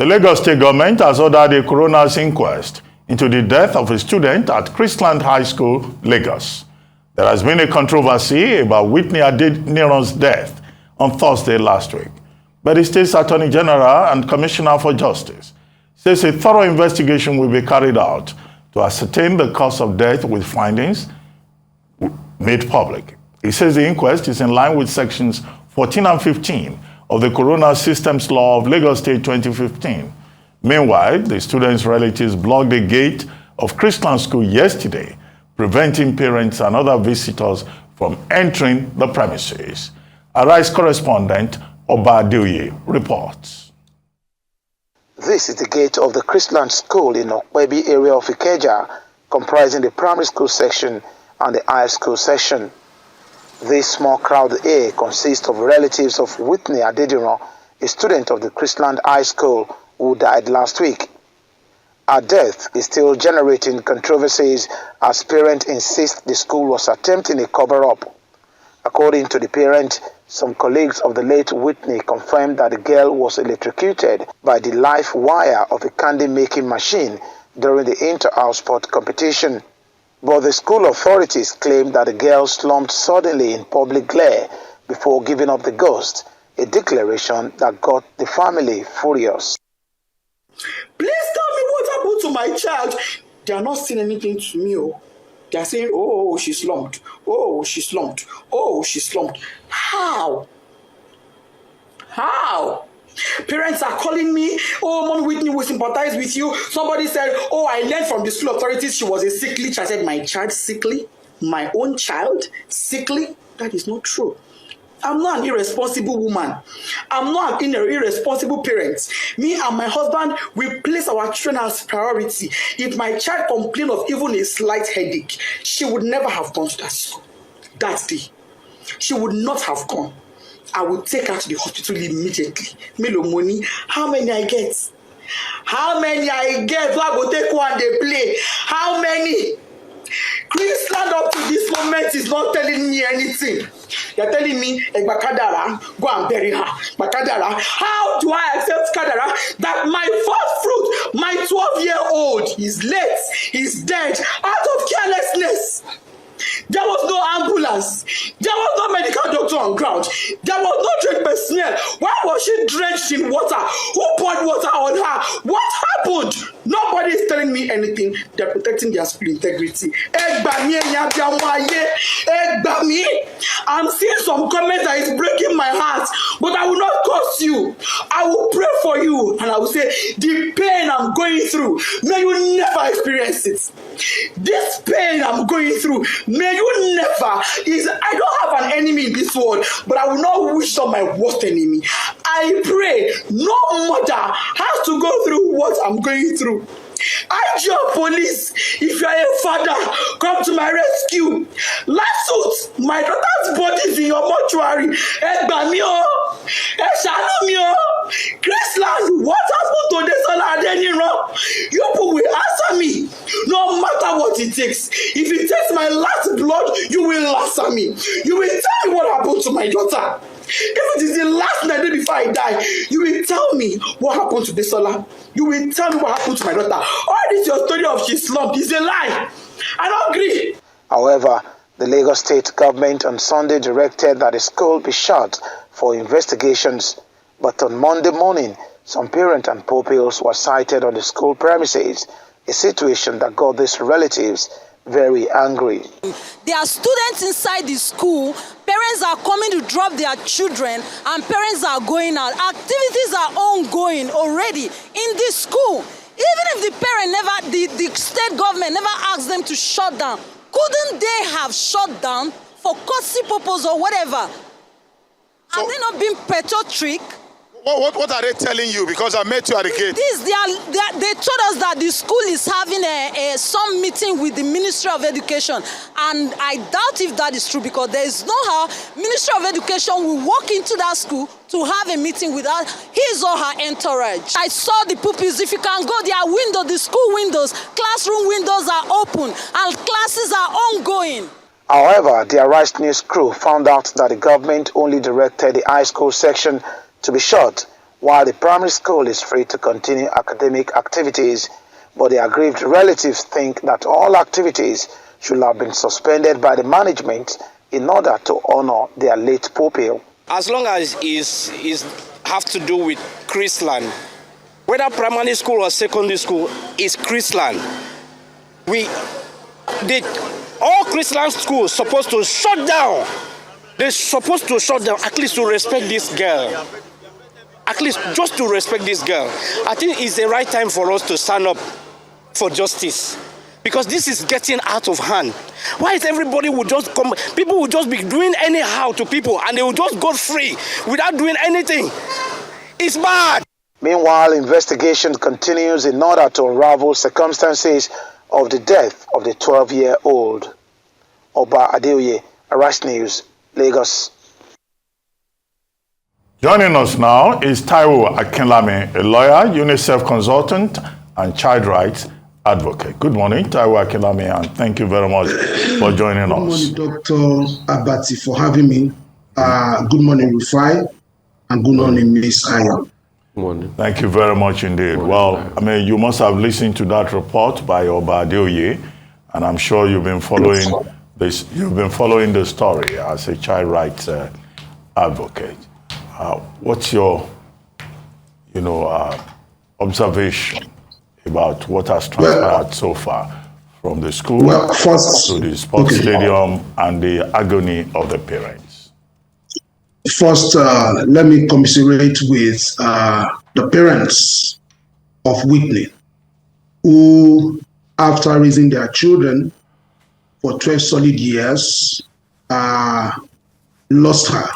The Lagos State government has ordered a coroner's inquest into the death of a student at Chrisland High School, Lagos. There has been a controversy about Whitney Adeniran's death on Thursday last week, but the state's Attorney General and Commissioner for Justice says a thorough investigation will be carried out to ascertain the cause of death with findings made public. He says the inquest is in line with sections 14 and 15 of the Coroner Systems Law of Lagos State 2015. Meanwhile, the students' relatives blocked the gate of Chrisland School yesterday, preventing parents and other visitors from entering the premises. Arise correspondent Oba Adeoye reports. This is the gate of the Chrisland School in Okwebi area of Ikeja, comprising the primary school section and the high school section. This small crowd here consists of relatives of Whitney Adeniran, a student of the Chrisland High School who died last week. Her death is still generating controversies as parents insist the school was attempting a cover-up. According to the parent, some colleagues of the late Whitney confirmed that the girl was electrocuted by the live wire of a candy-making machine during the inter-house sport competition. But the school authorities claim that the girl slumped suddenly in public glare before giving up the ghost, a declaration that got the family furious. Please tell me what happened to my child. They are not saying anything to me. Oh. They are saying, oh, she slumped. Oh, she slumped. Oh, she slumped. How? How? Parents are calling me, oh, Mommy Whitney will sympathize with you. Somebody said, oh, I learned from the school authorities she was a sickly child. I said, my child sickly? My own child sickly? That is not true. I'm not an irresponsible woman. I'm not an irresponsible parent. Me and my husband, we place our children as priority. If my child complained of even a slight headache, she would never have gone to that school that day. She would not have gone. I would take her to the hospital immediately. Melo money, how many I get? How many I get? So I go take one, they play. How many? Chrisland up to this moment is not telling me anything. They're telling me, Bakadara, go and bury her. Bakadara, how do I accept Kadara that my first fruit, my 12-year-old, is late, is dead, out of carelessness? There was no ambulance. There was no medical doctor on ground. There was no trained personnel. Why was she drenched in water? Who poured water on her? What happened? Nobody is telling me anything. They're protecting their school integrity. I'm seeing some comments that is breaking my heart, but I will not curse you. I will pray for you, and I will say, the pain I'm going through, may you never experience it. This pain I'm going through, may you never. I don't have an enemy in this world, but I will not wish on my worst enemy. I pray no mother has to go through what I'm going through. IGO police, if you are a father, come to my rescue. Last suit, my daughter's body is in your mortuary. Chrisland, what happened to Desola Adeniran? You people will answer me, no matter what it takes. If it takes my last blood, you will answer me. You will tell me what happened to my daughter. If it is the last night before I die, you will tell me what happened to Desola. You will tell me what happened to my daughter. All this your story of she slumped is a lie. I don't agree. However, the Lagos State government on Sunday directed that the school be shut for investigations. But on Monday morning, some parents and pupils were sighted on the school premises, a situation that got these relatives very angry. There are students inside the school. Parents are coming to drop their children, and parents are going out. Activities are ongoing already in this school. Even if the parent the state government never asked them to shut down, couldn't they have shut down for courtesy purpose or whatever? So, are they not being patriotic? What are they telling you? Because I met you at the gate. They told us that the school is having some meeting with the Ministry of Education, and I doubt if that is true, because there is no how Ministry of Education will walk into that school to have a meeting without his or her entourage. I saw the pupils. If you can go, their window, the school windows, classroom windows are open, and classes are ongoing. However, the Arise News crew found out that the government only directed the high school section to be shut, while the primary school is free to continue academic activities, but the aggrieved relatives think that all activities should have been suspended by the management in order to honor their late pupil. As long as it have to do with Chrisland, whether primary school or secondary school, is Chrisland. All Chrisland schools supposed to shut down. They're supposed to shut down, at least to respect this girl. At least just to respect this girl. I think it's the right time for us to stand up for justice. Because this is getting out of hand. Why is everybody would just come, people will just be doing anyhow to people and they will just go free without doing anything. It's bad. Meanwhile, investigation continues in order to unravel circumstances of the death of the 12-year-old. Oba Adeoye, Arise News, Lagos. Joining us now is Taiwo Akinlami, a lawyer, UNICEF consultant, and child rights advocate. Good morning, Taiwo Akinlami, and thank you very much for joining us. Good morning, Dr. Abati, for having me. Good morning, Rufai, and good morning, Ms. Ayo. Thank you very much indeed. Well, I mean, you must have listened to that report by Oba Adeoye, and I'm sure you've been following this. You've been following the story as a child rights advocate. What's your, observation about what has transpired so far from the school to the sports stadium and the agony of the parents? First, let me commiserate with the parents of Whitney, who, after raising their children for 12 solid years, lost her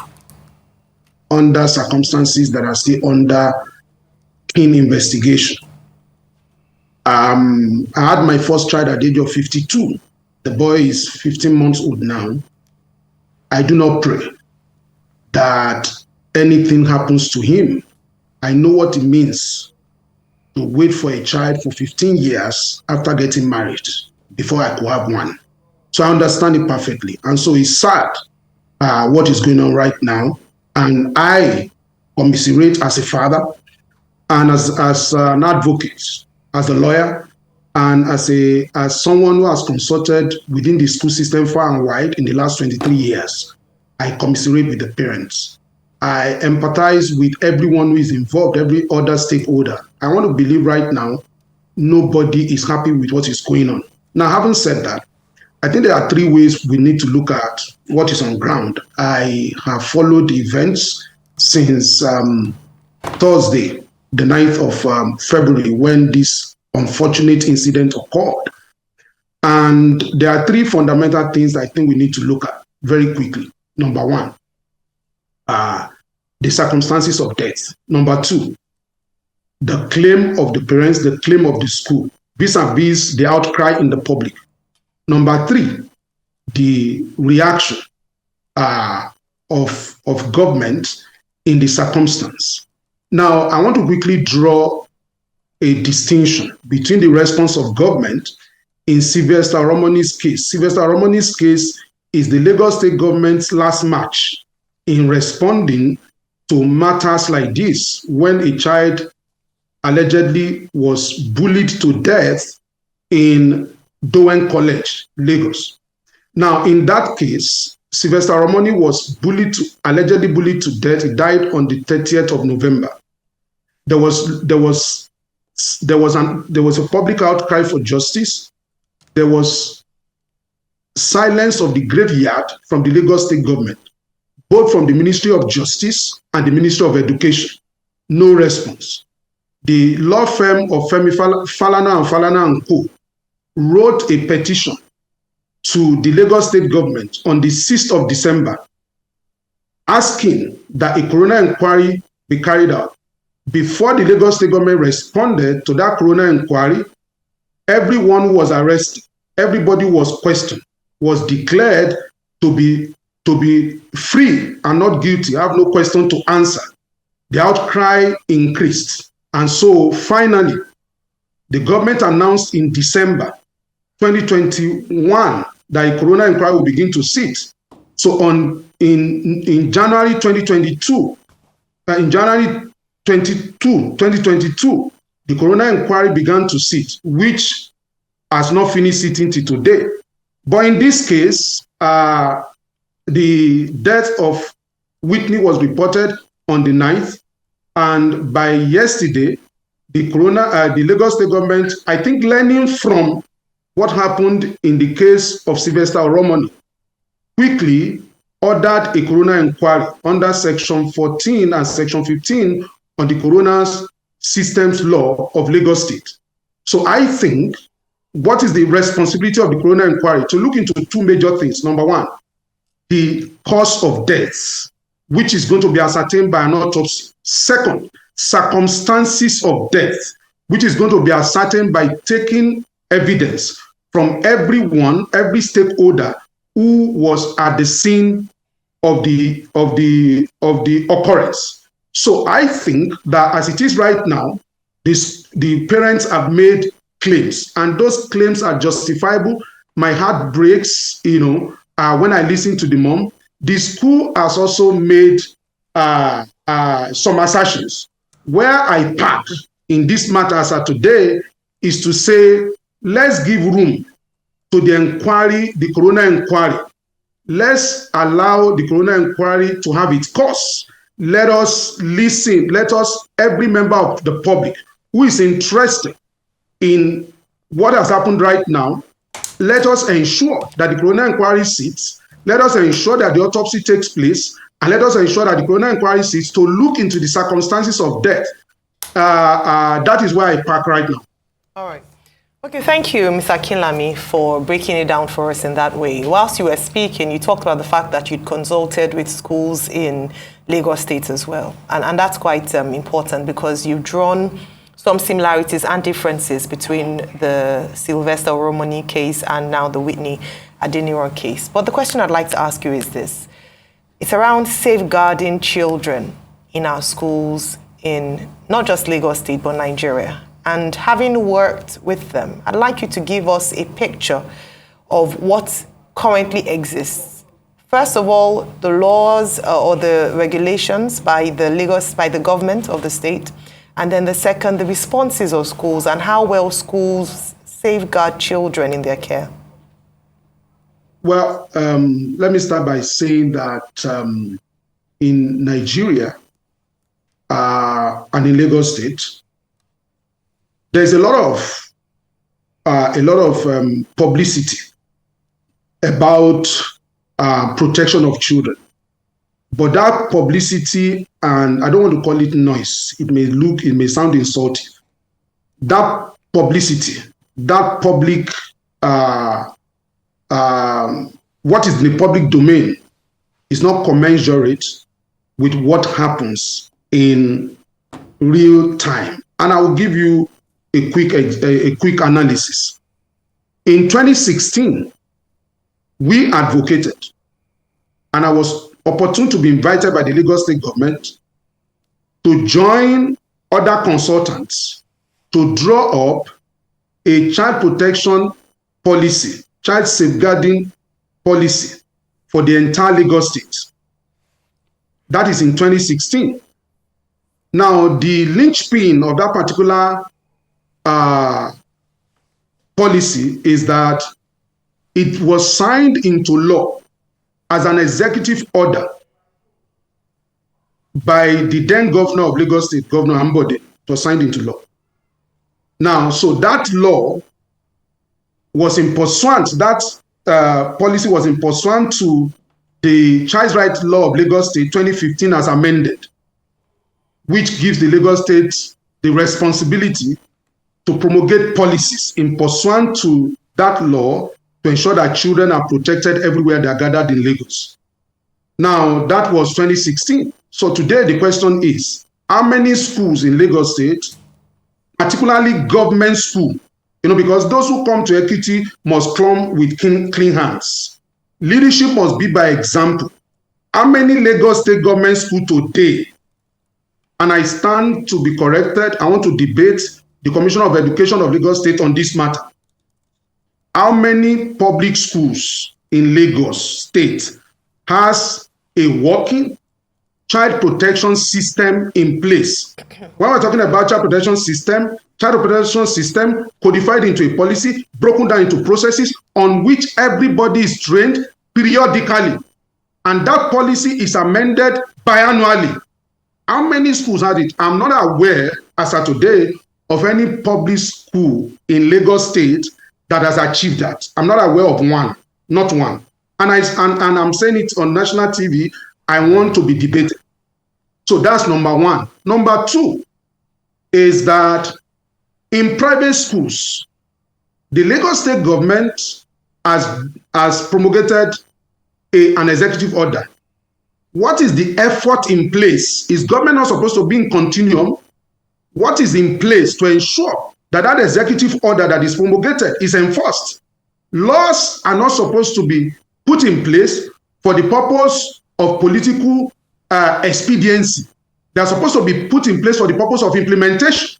under circumstances that are still under keen investigation. I had my first child at the age of 52. The boy is 15 months old now. I do not pray that anything happens to him. I know what it means to wait for a child for 15 years after getting married before I could have one. So I understand it perfectly. And so it's sad what is going on right now. And I commiserate as a father and as an advocate, as a lawyer, and as someone who has consulted within the school system far and wide in the last 23 years. I commiserate with the parents. I empathize with everyone who is involved, every other stakeholder. I want to believe right now, nobody is happy with what is going on. Now, having said that, I think there are three ways we need to look at what is on ground. I have followed events since Thursday, the 9th of February, when this unfortunate incident occurred. And there are three fundamental things I think we need to look at very quickly. Number one, the circumstances of death. Number two, the claim of the parents, the claim of the school, vis-a-vis the outcry in the public. Number three, the reaction of government in the circumstance. Now, I want to quickly draw a distinction between the response of government in Sylvester Romani's case. Sylvester Romani's case is the Lagos State government's last march in responding to matters like this when a child allegedly was bullied to death in Dowen College, Lagos. Now, in that case, Sylvester Romani was allegedly bullied to death. He died on the 30th of November. There was a public outcry for justice. There was silence of the graveyard from the Lagos State government, both from the Ministry of Justice and the Ministry of Education. No response. The law firm of Femi Falana and Falana & Co. wrote a petition to the Lagos State government on the 6th of December, asking that a coroner inquiry be carried out. Before the Lagos State government responded to that coroner inquiry, everyone who was arrested, everybody was questioned, was declared to be free and not guilty, have no question to answer. The outcry increased. And so finally, the government announced in December 2021 that a coroner inquiry will begin to sit. So in January 2022, in January 2022, the coroner inquiry began to sit, which has not finished sitting till today. But in this case, the death of Whitney was reported on the 9th, and by yesterday, the Lagos State government, I think learning from what happened in the case of Sylvester Oromoni, quickly ordered a coroner inquiry under Section 14 and Section 15 on the Coroner's Systems Law of Lagos State. So I think what is the responsibility of the coroner inquiry? To look into two major things. Number one, the cause of death, which is going to be ascertained by an autopsy. Second, circumstances of death, which is going to be ascertained by taking evidence from everyone, every stakeholder who was at the scene of the occurrence. So I think that as it is right now, the parents have made claims, and those claims are justifiable. My heart breaks, when I listen to the mom. The school has also made some assertions. Where I park in this matter as of today is to say, let's give room to the inquiry, the coroner inquiry. Let's allow the coroner inquiry to have its course. Let us listen. Let us, every member of the public who is interested in what has happened right now, let us ensure that the coroner inquiry sits. Let us ensure that the autopsy takes place, and let us ensure that the coroner inquiry sits to look into the circumstances of death. That is where I park right now. All right. Okay, thank you, Mr. Akinlami, for breaking it down for us in that way. Whilst you were speaking, you talked about the fact that you'd consulted with schools in Lagos State as well. And that's quite important, because you've drawn some similarities and differences between the Sylvester Oromoni case and now the Whitney Adeniran case. But the question I'd like to ask you is this. It's around safeguarding children in our schools in not just Lagos State, but Nigeria. And having worked with them, I'd like you to give us a picture of what currently exists. First of all, the laws or the regulations by the government of the state. And then the second, the responses of schools and how well schools safeguard children in their care. Well, let me start by saying that in Nigeria and in Lagos State, there's a lot of publicity about protection of children. But that publicity, and I don't want to call it noise, it may sound insulting. That publicity, that public, what is in the public domain is not commensurate with what happens in real time. And I will give you a quick analysis. In 2016, we advocated, and I was opportune to be invited by the Lagos State government to join other consultants to draw up a child protection policy, child safeguarding policy for the entire Lagos State. That is in 2016. Now, the linchpin of that particular policy is that it was signed into law as an executive order by the then governor of Lagos State, Governor Ambode. It was signed into law. Now, so that law was in pursuant, that policy was in pursuant to the Child Rights Law of Lagos State 2015 as amended, which gives the Lagos State the responsibility to promulgate policies in pursuant to that law to ensure that children are protected everywhere they are gathered in Lagos. Now, that was 2016. So today the question is, how many schools in Lagos State, particularly government school, because those who come to equity must come with clean hands. Leadership must be by example. How many Lagos State government school today, and I stand to be corrected, I want to debate the Commissioner of Education of Lagos State on this matter. How many public schools in Lagos State has a working child protection system in place. When we're talking about child protection system codified into a policy, broken down into processes on which everybody is trained periodically. And that policy is amended biannually. How many schools had it? I'm not aware, as of today, of any public school in Lagos State that has achieved that. I'm not aware of one, not one. And I'm saying it on national TV, I want to be debated. So that's number one. Number two is that in private schools, the Lagos State government has promulgated an executive order. What is the effort in place? Is government not supposed to be in continuum? What is in place to ensure that that executive order that is promulgated is enforced? Laws are not supposed to be put in place for the purpose of political expediency. They are supposed to be put in place for the purpose of implementation.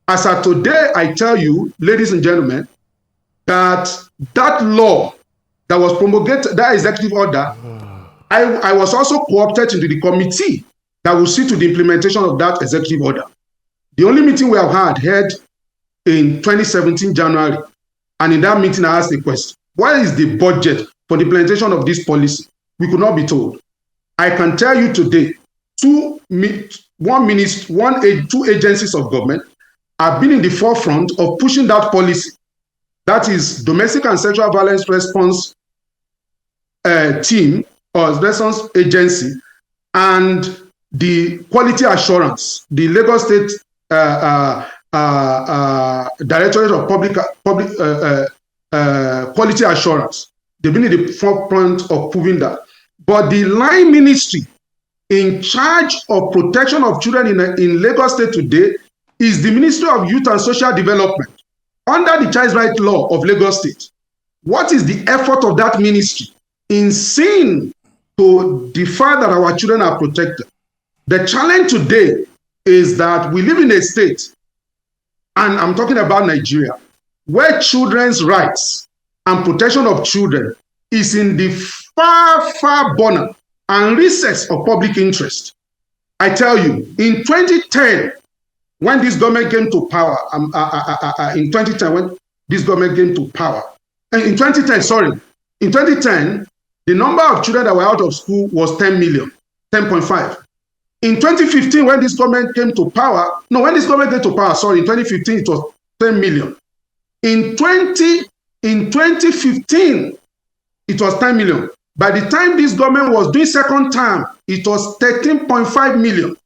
As of today, I tell you, ladies and gentlemen, that law that was promulgated, that executive order, I was also co-opted into the committee that will see to the implementation of that executive order. The only meeting we have had in 2017 January, and in that meeting I asked the question, what is the budget for the implementation of this policy? We could not be told. I can tell you today, two agencies of government have been in the forefront of pushing that policy. That is Domestic and Sexual Violence Response Team or Response Agency, and the Quality Assurance, the Lagos State Directorate of Public Quality Assurance. They've been in the forefront of proving that. But the line ministry in charge of protection of children in Lagos State today is the Ministry of Youth and Social Development under the Child Rights Law of Lagos State. What is the effort of that ministry in seeing to the fact that our children are protected? The challenge today is that we live in a state, and I'm talking about Nigeria, where children's rights and protection of children is in the far, far border and recess of public interest. I tell you, in 2010, when this government came to power, in 2010, in 2010, the number of children that were out of school was 10 million, 10.5. In 2015, when this government came to power, in 2015, it was 10 million. In 2015, it was 10 million. By the time this government was doing second term, it was 13.5 million.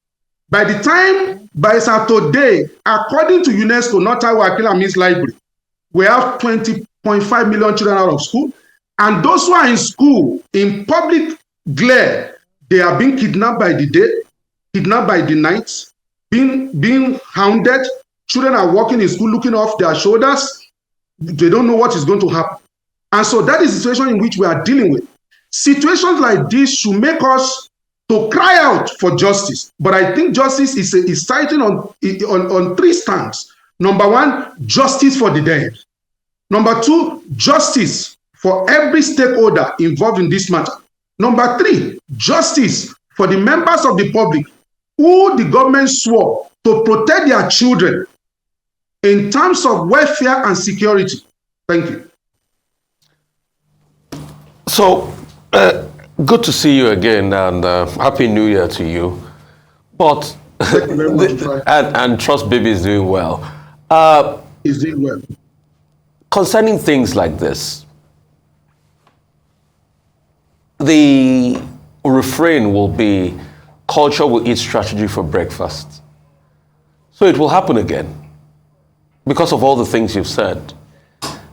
By today, according to UNESCO, not Taiwo Akinlami's library, we have 20.5 million children out of school. And those who are in school, in public glare, they are being kidnapped by the day, kidnapped by the night, being hounded. Children are walking in school looking off their shoulders. They don't know what is going to happen. And so that is the situation in which we are dealing with. Situations like this should make us to cry out for justice. But I think justice is citing on three stands. Number one, justice for the dead. Number two, justice for every stakeholder involved in this matter. Number three, justice for the members of the public who the government swore to protect their children in terms of welfare and security. Thank you. So, good to see you again, and Happy New Year to you. But Thank you very much, and trust baby is doing well. He's doing well. Concerning things like this, the refrain will be, culture will eat strategy for breakfast. So it will happen again because of all the things you've said.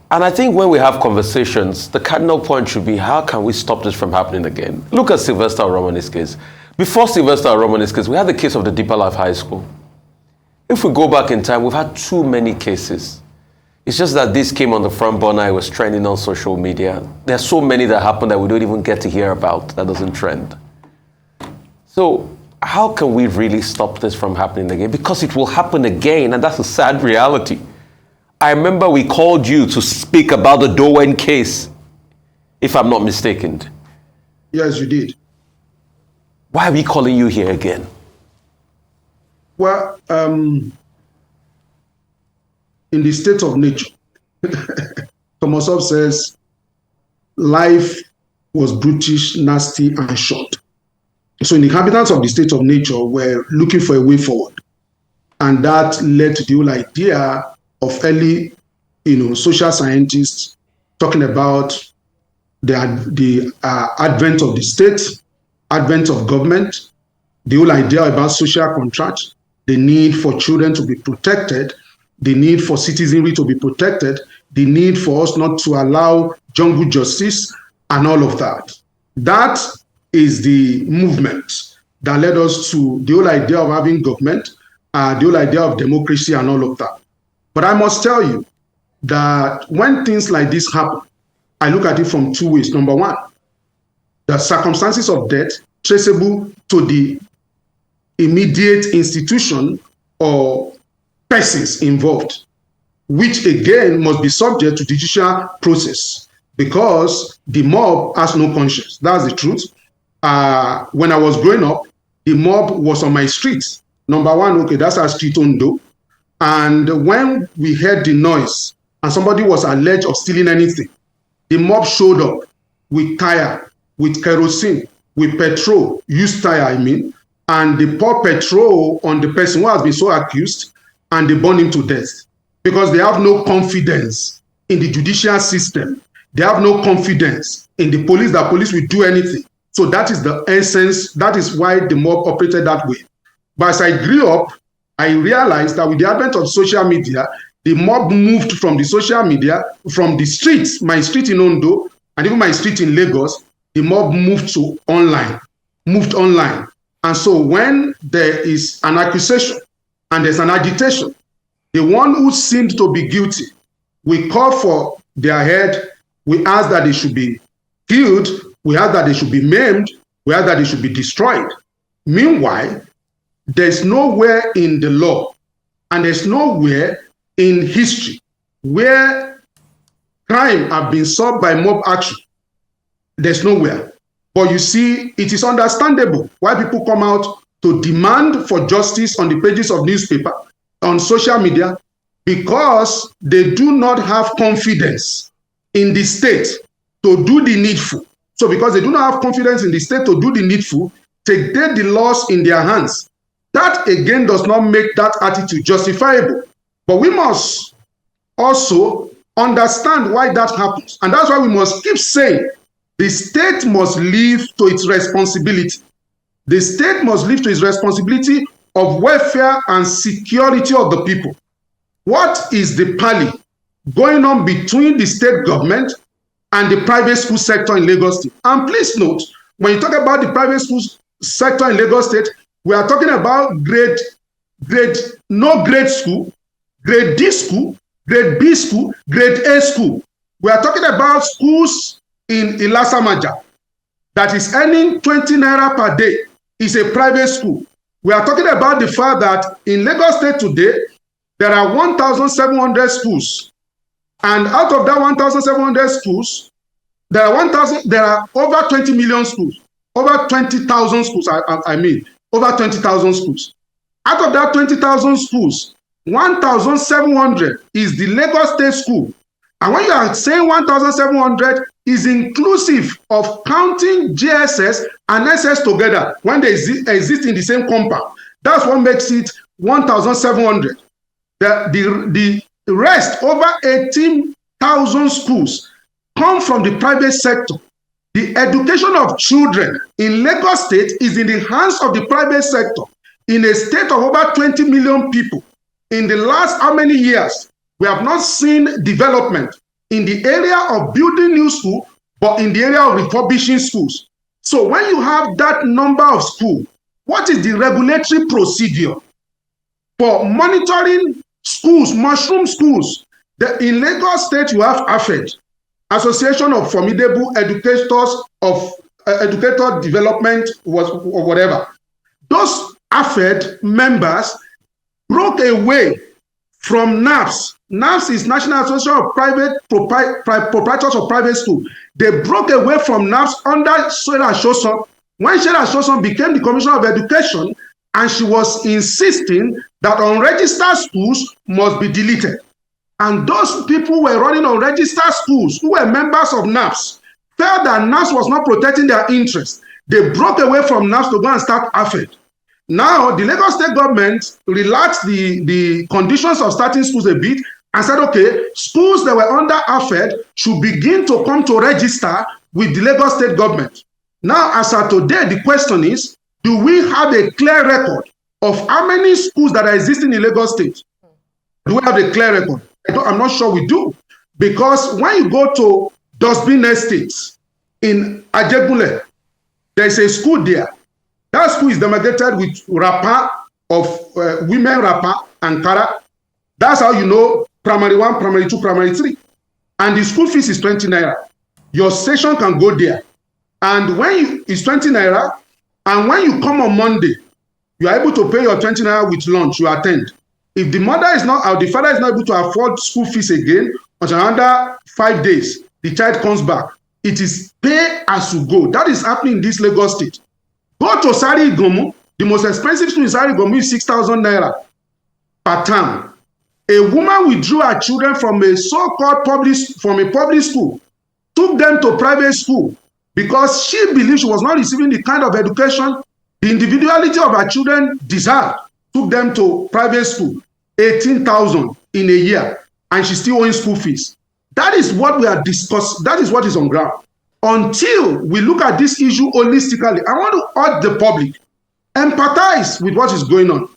And I think when we have conversations, the cardinal point should be, how can we stop this from happening again? Look at Sylvester Romani's case. Before Sylvester Romani's case, we had the case of the Deeper Life High School. If we go back in time, we've had too many cases. It's just that this came on the front burner, it was trending on social media. There's so many that happen that we don't even get to hear about, that doesn't trend. So how can we really stop this from happening again? Because it will happen again, and that's a sad reality. I remember we called you to speak about the Dowen case, if I'm not mistaken. Yes, you did. Why are we calling you here again? Well, in the state of nature, Thomas Hobbes says, life was brutish, nasty, and short. So the inhabitants of the state of nature were looking for a way forward. And that led to the whole idea of early, social scientists talking about the advent of the state, advent of government, the whole idea about social contract, the need for children to be protected, the need for citizenry to be protected, the need for us not to allow jungle justice, and all of that. That is the movement that led us to the whole idea of having government, the whole idea of democracy and all of that. But I must tell you that when things like this happen, I look at it from two ways. Number one, the circumstances of death traceable to the immediate institution or persons involved, which again must be subject to judicial process because the mob has no conscience. That's the truth. When I was growing up, the mob was on my street. Number one, okay, that's our street Ondo. And when we heard the noise and somebody was alleged of stealing anything, the mob showed up with tire, with kerosene, with petrol, used tire, and they pour petrol on the person who has been so accused and they burn him to death because they have no confidence in the judicial system. They have no confidence in the police, that police will do anything. So that is the essence. That is why the mob operated that way. But as I grew up, I realized that with the advent of social media, the mob moved from the social media, from the streets, my street in Ondo, and even my street in Lagos, the mob moved online. And so when there is an accusation and there's an agitation, the one who seemed to be guilty, we call for their head, we ask that they should be killed, we ask that they should be maimed, we ask that they should be destroyed. Meanwhile, there's nowhere in the law and there's nowhere in history where crime have been solved by mob action. There's nowhere. But you see, it is understandable why people come out to demand for justice on the pages of newspaper, on social media, because they do not have confidence in the state to do the needful. So because they do not have confidence in the state to do the needful, take the laws in their hands. That again does not make that attitude justifiable. But we must also understand why that happens. And that's why we must keep saying the state must live to its responsibility. The state must live to its responsibility of welfare and security of the people. What is the parley going on between the state government and the private school sector in Lagos State? And please note, when you talk about the private school sector in Lagos State, we are talking about no grade school, grade D school, grade B school, grade A school. We are talking about schools in Ilasamaja that is earning 20 naira per day. Is a private school. We are talking about the fact that in Lagos State today, there are 1,700 schools. And out of that 1,700 schools, there are over 20 million schools, over 20,000 schools, over 20,000 schools. Out of that 20,000 schools, 1,700 is the Lagos State school. And when you are saying 1,700 is inclusive of counting GSS and SS together when they exist in the same compound. That's what makes it 1,700. The rest, over 18,000 schools, come from the private sector. The education of children in Lagos State is in the hands of the private sector. In a state of over 20 million people, in the last how many years, we have not seen development in the area of building new schools, but in the area of refurbishing schools. So when you have that number of schools, what is the regulatory procedure for monitoring schools, mushroom schools? In Lagos State, you have AFED, Association of Formidable Educators of Educator Development, or whatever. Those AFED members broke away from NAPS. NAPS is National Association of Private Proprietors of Private School. They broke away from NAPS under Soil and Shoson when Sheila Soson became the Commissioner of Education, and she was insisting that unregistered schools must be deleted. And those people who were running unregistered schools, who were members of NAPS, felt that NAPS was not protecting their interests. They broke away from NAPS to go and start AFED. Now, the Lagos State government relaxed the conditions of starting schools a bit and said, okay, schools that were under AFED should begin to come to register with the Lagos State government. Now, as of today, the question is, do we have a clear record of how many schools that are existing in Lagos State? Do we have a clear record? I'm not sure we do. Because when you go to Dustbin Estates in Ajegunle, there's a school there. That school is demarcated with wrapper of women wrapper, Ankara. That's how you know primary 1, primary 2, primary 3. And the school fees is 20 naira. Your session can go there. And when it's 20 naira, and when you come on Monday, you are able to pay your 20 naira with lunch, you attend. If the mother is not, or the father is not able to afford school fees again, until another 5 days, the child comes back. It is pay as you go. That is happening in this Lagos State. Go to Sari Igomu, the most expensive school in Sari Igomu is 6,000 naira per term. A woman withdrew her children from a so-called public school, took them to private school because she believed she was not receiving the kind of education the individuality of her children deserved. Took them to private school, 18,000 in a year, and she's still owing school fees. That is what we are discussing. That is what is on ground. Until we look at this issue holistically, I want to urge the public, empathize with what is going on.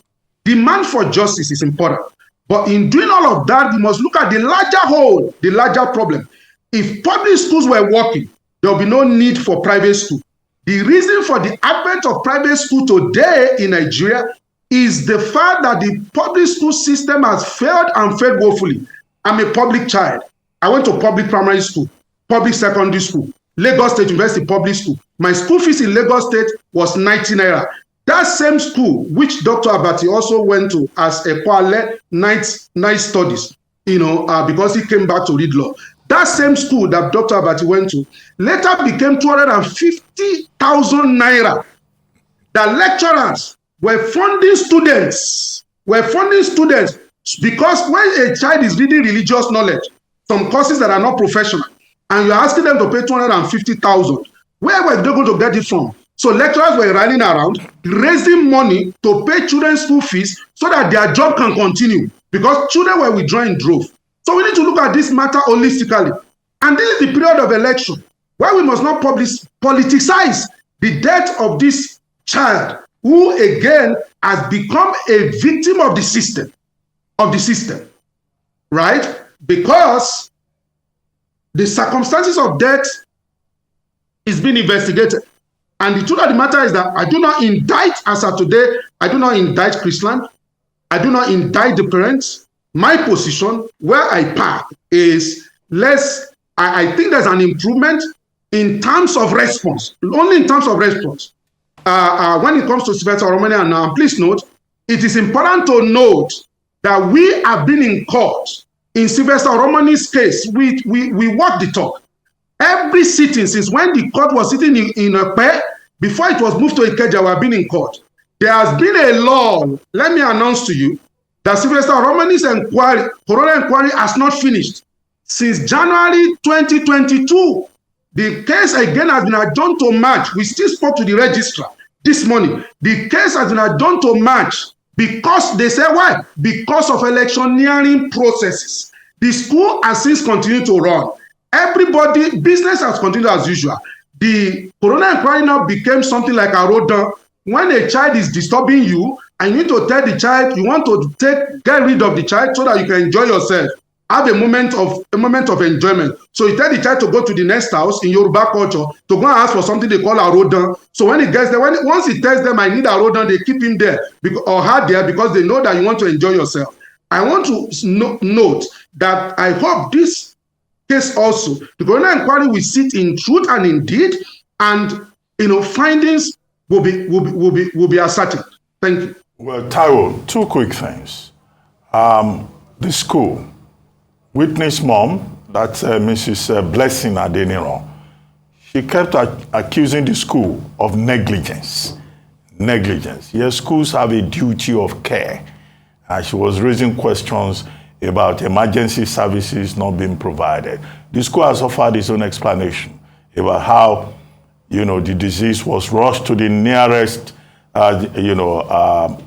Demand for justice is important. But in doing all of that, we must look at the larger whole, the larger problem. If public schools were working, there will be no need for private school. The reason for the advent of private school today in Nigeria is the fact that the public school system has failed and failed woefully. I'm a public child. I went to public primary school, public secondary school, Lagos State University public school. My school fees in Lagos State was 90 naira. That same school, which Dr. Abati also went to as a Kwale night studies, because he came back to read law. That same school that Dr. Abati went to later became 250,000 naira. The lecturers were funding students, because when a child is reading religious knowledge, some courses that are not professional, and you're asking them to pay 250,000, where were they going to get it from? So lecturers were running around, raising money to pay children's school fees so that their job can continue, because children were withdrawing droves. So we need to look at this matter holistically. And this is the period of election, where we must not politicize the death of this child, who again has become a victim of the system, right? Because the circumstances of death is being investigated. And the truth of the matter is that I do not indict, as of today, I do not indict Chrisland. I do not indict the parents. My position, where I park, is I think there's an improvement in terms of response, only in terms of response. When it comes to Sylvester Oromoni, and please note, it is important to note that we have been in court. In Sylvester Oromoni's case, we walk the talk. Every sitting, since when the court was sitting in a pair, before it was moved to Ikeja, we have been in court. There has been a law, let me announce to you, that Sylvester Oromoni's coroner inquiry has not finished. Since January 2022, the case again has been adjourned to March. We still spoke to the registrar this morning. The case has been adjourned to March because they say why? Because of electioneering processes. The school has since continued to run. Everybody, business has continued as usual. The coroner inquiry now became something like a road down. When a child is disturbing you, and you need to tell the child you want to get rid of the child so that you can enjoy yourself, have a moment of enjoyment. So you tell the child to go to the next house in Yoruba culture to go and ask for something they call a rodan. So when he gets there, once he tells them I need a rodan, they keep him there or her there because they know that you want to enjoy yourself. I want to note that I hope this case also, the coroner inquiry will sit in truth and in deed, and findings will be ascertained. Thank you. Well, Taiwo, two quick things. The school, Whitney's mom, that's Mrs. Blessing Adeniran, she kept accusing the school of negligence. Negligence. Yes, schools have a duty of care. And she was raising questions about emergency services not being provided. The school has offered its own explanation about how, the disease was rushed to the nearest,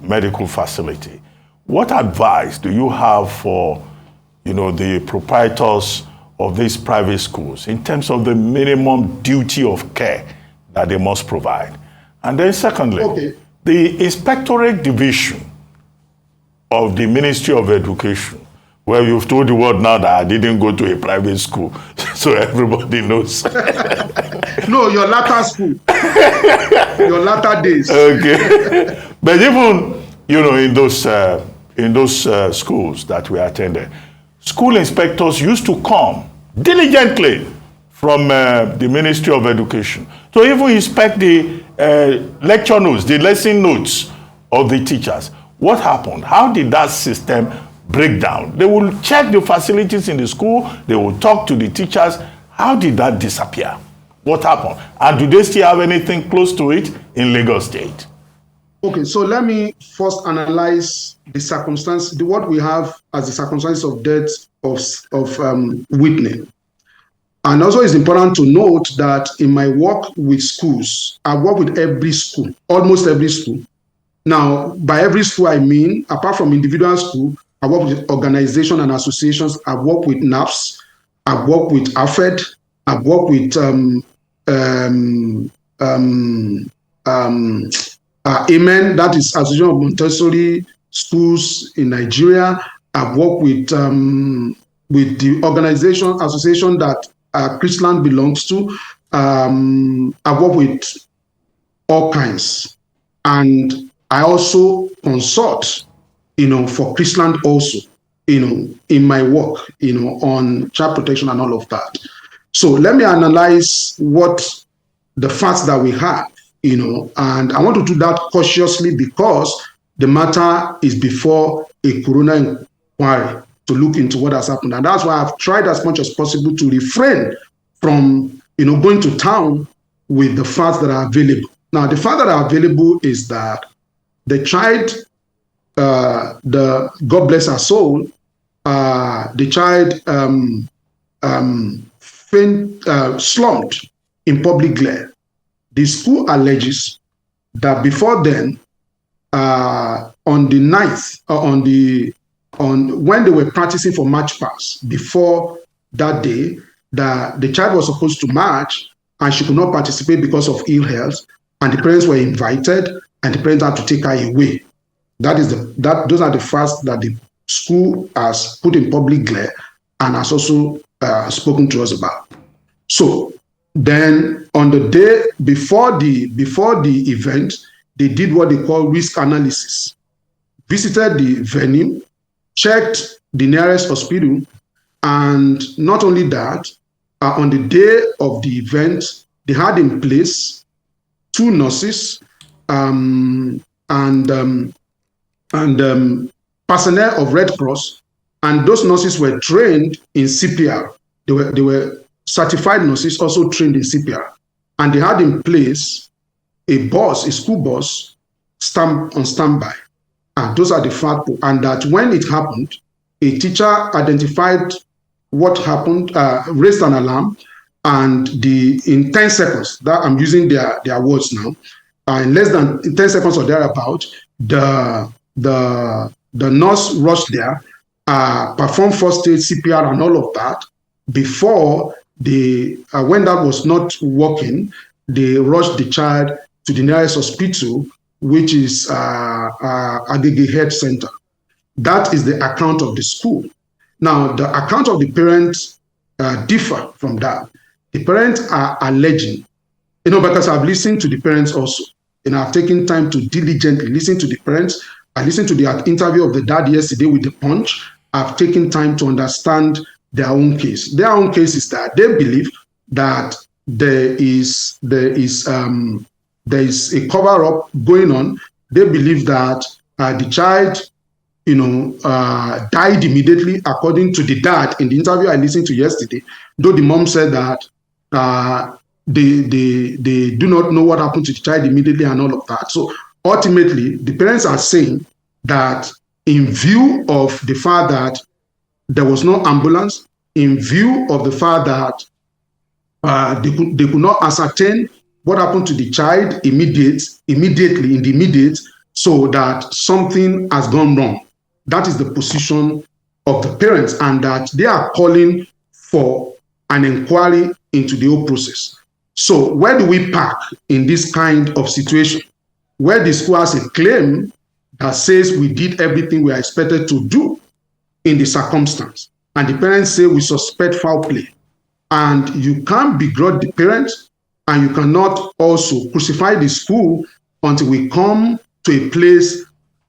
medical facility. What advice do you have for, the proprietors of these private schools in terms of the minimum duty of care that they must provide? And then secondly, the Inspectorate Division of the Ministry of Education, where you've told the world now that I didn't go to a private school, so everybody knows. No, your latter school. Your latter days. Okay. But even, in those schools that we attended, school inspectors used to come diligently from the Ministry of Education to even inspect the lecture notes, the lesson notes of the teachers. What happened? How did that system break down? They will check the facilities in the school. They will talk to the teachers. How did that disappear? What happened? And do they still have anything close to it in Lagos State? Okay, so let me first analyze the circumstance, what we have as the circumstances of death of Whitney. And also it's important to note that in my work with schools, I work with every school, almost every school. Now, by every school, I mean, apart from individual school, I work with organizations and associations. I work with NAPS. I work with AFED. I work with Amen, that is Association of Montessori Schools in Nigeria. I work with the association that Chrisland belongs to. I work with all kinds. And I also consult, for Chrisland also, in my work, on child protection and all of that. So let me analyze what the facts that we have, and I want to do that cautiously because the matter is before a coroner inquiry to look into what has happened. And that's why I've tried as much as possible to refrain from, going to town with the facts that are available. Now, the fact that are available is that the child, God bless her soul, the child slumped in public glare. The school alleges that before then, on the 9th, when they were practicing for march past, before that day, the child was supposed to march and she could not participate because of ill health, and the parents were invited and the parents had to take her away. Those are the facts that the school has put in public glare and has also spoken to us about. So then on the day before the event, they did what they call risk analysis, visited the venue, checked the nearest hospital, and not only that, on the day of the event, they had in place 2 nurses and personnel of Red Cross, and those nurses were trained in CPR. They were certified nurses also trained in CPR, and they had in place a school bus, on standby. And those are the facts. And that when it happened, a teacher identified what happened, raised an alarm, and in 10 seconds, that I'm using their words now, in less than 10 seconds or thereabout, the nurse rushed there, performed first aid, CPR, and all of that. Before when that was not working, they rushed the child to the nearest hospital, which is Agege Health Center. That is the account of the school. Now, the account of the parents differ from that. The parents are alleging, because I've listened to the parents also, I've taken time to diligently listen to the parents. I listened to the interview of the dad yesterday with the Punch. I've taken time to understand their own case. Their own case is that they believe that there is a cover-up going on. They believe that the child, died immediately, according to the dad in the interview I listened to yesterday, though the mom said that they do not know what happened to the child immediately and all of that. So ultimately, the parents are saying that in view of the fact that there was no ambulance, in view of the fact that they could not ascertain what happened to the child immediately, so that something has gone wrong. That is the position of the parents, and that they are calling for an inquiry into the whole process. So where do we park in this kind of situation, where the school has a claim that says we did everything we are expected to do in the circumstance, and the parents say we suspect foul play, and you can't begrudge the parents, and you cannot also crucify the school until we come to a place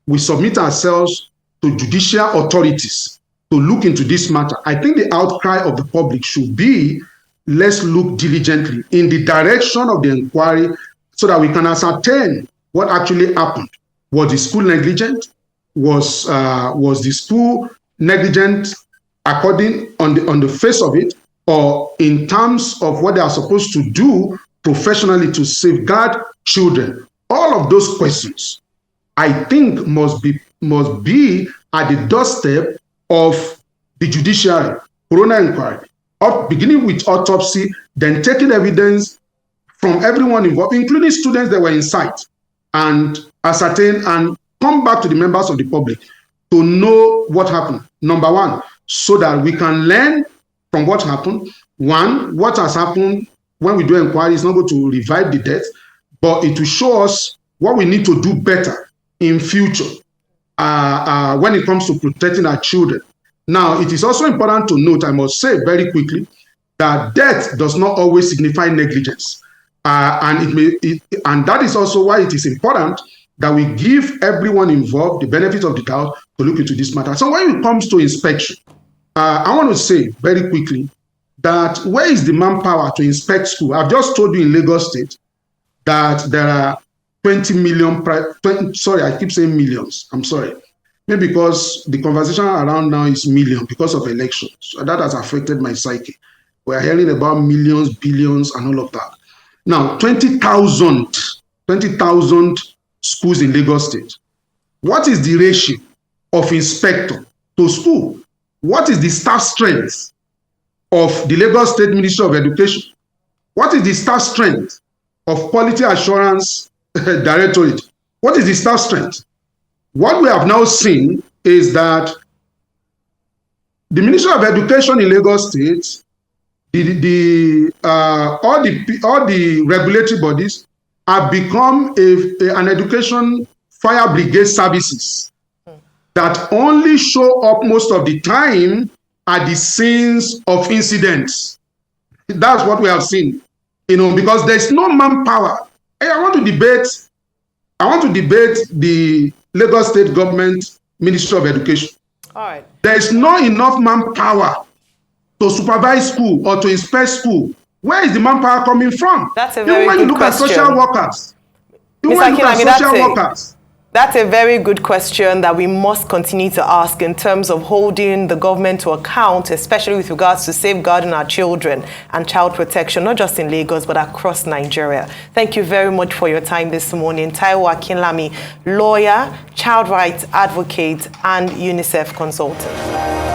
we submit ourselves to judicial authorities to look into this matter. I think the outcry of the public should be, let's look diligently in the direction of the inquiry so that we can ascertain what actually happened. Was the school negligent? Was the school negligent according on the face of it, or in terms of what they are supposed to do professionally to safeguard children? All of those questions, I think, must be at the doorstep of the judiciary, coroner inquiry, beginning with autopsy, then taking evidence from everyone involved, including students that were in sight, and ascertain and come back to the members of the public to know what happened. Number one, so that we can learn from what happened. One, what has happened when we do inquiry is not going to revive the death, but it will show us what we need to do better in future when it comes to protecting our children. Now, it is also important to note, I must say very quickly, that death does not always signify negligence. And that is also why it is important that we give everyone involved the benefit of the doubt to look into this matter. So when it comes to inspection, I want to say very quickly that where is the manpower to inspect school? I've just told you in Lagos State that there are 20 million, sorry, I keep saying millions, I'm sorry. Maybe because the conversation around now is million because of elections. So that has affected my psyche. We're hearing about millions, billions, and all of that. Now, 20,000 schools in Lagos State. What is the ratio of inspector to school? What is the staff strength of the Lagos State Ministry of Education? What is the staff strength of Quality Assurance Directorate? What is the staff strength? What we have now seen is that the Ministry of Education in Lagos State, all the regulatory bodies have become an education fire brigade services that only show up most of the time at the scenes of incidents. That's what we have seen, because there's no manpower. Hey, I want to debate the Lagos State Government Ministry of Education. All right. There is not enough manpower to supervise school or to inspect school. Where is the manpower coming from? That's a very good question. At social workers, Mr. Akinlami, that's a very good question that we must continue to ask in terms of holding the government to account, especially with regards to safeguarding our children and child protection, not just in Lagos, but across Nigeria. Thank you very much for your time this morning. Taiwo Akinlami, lawyer, child rights advocate, and UNICEF consultant.